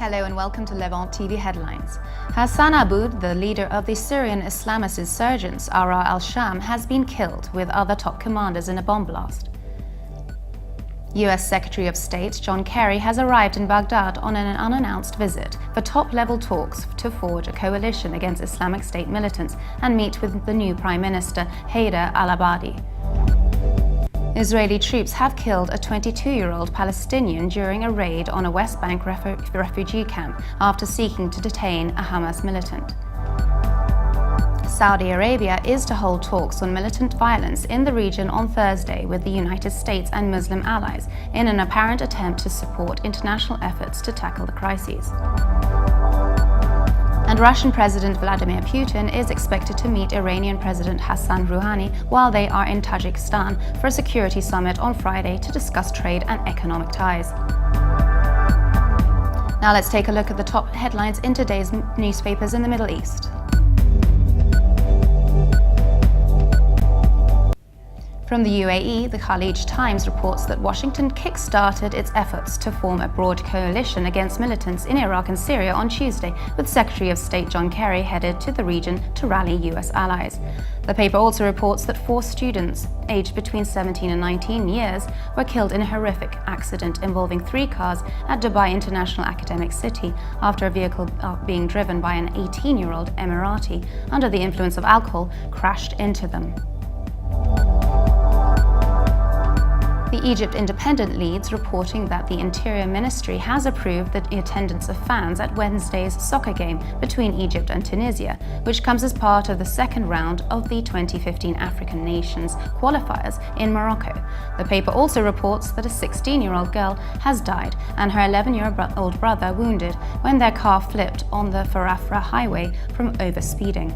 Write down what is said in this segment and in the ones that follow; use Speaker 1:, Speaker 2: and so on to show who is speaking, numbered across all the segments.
Speaker 1: Hello and welcome to Levant TV Headlines. Hassan Aboud, the leader of the Syrian Islamist insurgents Ahrar al-Sham, has been killed with other top commanders in a bomb blast. US Secretary of State John Kerry has arrived in Baghdad on an unannounced visit for top-level talks to forge a coalition against Islamic State militants and meet with the new Prime Minister Haider al-Abadi. Israeli troops have killed a 22-year-old Palestinian during a raid on a West Bank refugee camp after seeking to detain a Hamas militant. Saudi Arabia is to hold talks on militant violence in the region on Thursday with the United States and Muslim allies in an apparent attempt to support international efforts to tackle the crises. And Russian President Vladimir Putin is expected to meet Iranian President Hassan Rouhani while they are in Tajikistan for a security summit on Friday to discuss trade and economic ties. Now let's take a look at the top headlines in today's newspapers in the Middle East. From the UAE, the Khalij Times reports that Washington kick-started its efforts to form a broad coalition against militants in Iraq and Syria on Tuesday, with Secretary of State John Kerry headed to the region to rally US allies. The paper also reports that 4 students, aged between 17 and 19 years, were killed in a horrific accident involving 3 cars at Dubai International Academic City after a vehicle being driven by an 18-year-old Emirati under the influence of alcohol crashed into them. The Egypt Independent leads reporting that the Interior Ministry has approved the attendance of fans at Wednesday's soccer game between Egypt and Tunisia, which comes as part of the second round of the 2015 African Nations qualifiers in Morocco. The paper also reports that a 16-year-old girl has died and her 11-year-old brother wounded when their car flipped on the Farafra highway from overspeeding.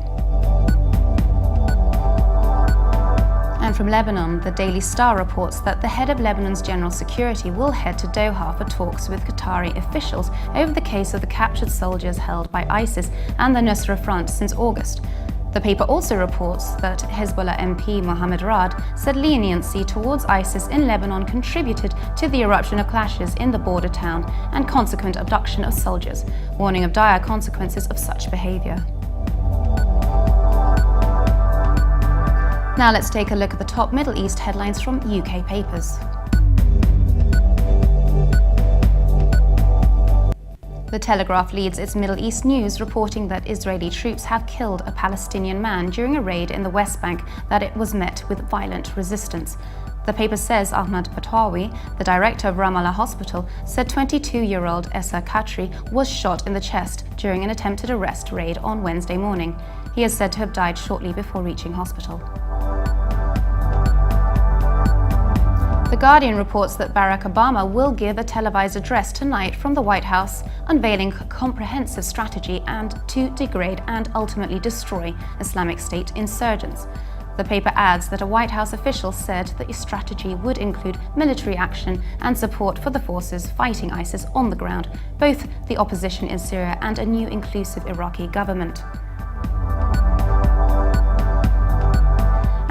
Speaker 1: And from Lebanon, the Daily Star reports that the head of Lebanon's general security will head to Doha for talks with Qatari officials over the case of the captured soldiers held by ISIS and the Nusra Front since August. The paper also reports that Hezbollah MP Mohammed Rad said leniency towards ISIS in Lebanon contributed to the eruption of clashes in the border town and consequent abduction of soldiers, warning of dire consequences of such behavior. Now let's take a look at the top Middle East headlines from UK papers. The Telegraph leads its Middle East news reporting that Israeli troops have killed a Palestinian man during a raid in the West Bank that it was met with violent resistance. The paper says Ahmad Batawi, the director of Ramallah Hospital, said 22-year-old Essa Khatri was shot in the chest during an attempted arrest raid on Wednesday morning. He is said to have died shortly before reaching hospital. The Guardian reports that Barack Obama will give a televised address tonight from the White House, unveiling a comprehensive strategy to degrade and ultimately destroy Islamic State insurgents. The paper adds that a White House official said that the strategy would include military action and support for the forces fighting ISIS on the ground, both the opposition in Syria and a new inclusive Iraqi government.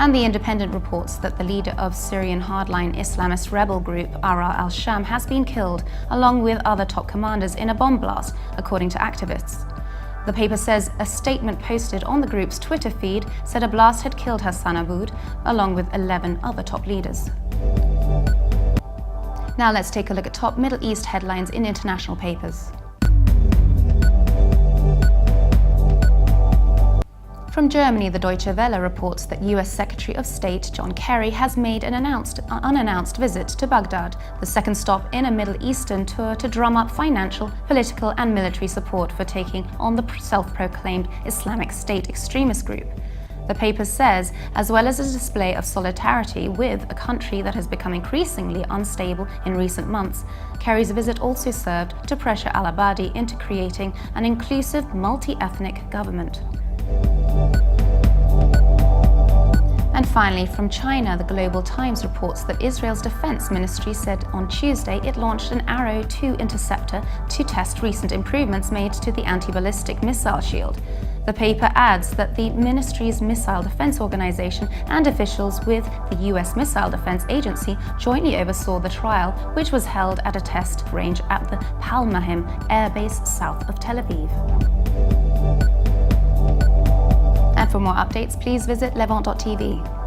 Speaker 1: And the Independent reports that the leader of Syrian hardline Islamist rebel group Ahrar al-Sham has been killed, along with other top commanders in a bomb blast, according to activists. The paper says a statement posted on the group's Twitter feed said a blast had killed Hassan Aboud, along with 11 other top leaders. Now let's take a look at top Middle East headlines in international papers. From Germany, the Deutsche Welle reports that US Secretary of State John Kerry has made an unannounced visit to Baghdad, the second stop in a Middle Eastern tour to drum up financial, political and military support for taking on the self-proclaimed Islamic State extremist group. The paper says, as well as a display of solidarity with a country that has become increasingly unstable in recent months, Kerry's visit also served to pressure al-Abadi into creating an inclusive, multi-ethnic government. And finally, from China, the Global Times reports that Israel's defense ministry said on Tuesday it launched an Arrow 2 interceptor to test recent improvements made to the anti-ballistic missile shield. The paper adds that the ministry's missile defense organization and officials with the U.S. Missile Defense Agency jointly oversaw the trial, which was held at a test range at the Palmahim Air Base south of Tel Aviv. And for more updates, please visit Levant.tv.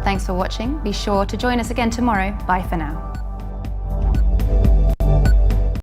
Speaker 1: Thanks for watching. Be sure to join us again tomorrow. Bye for now.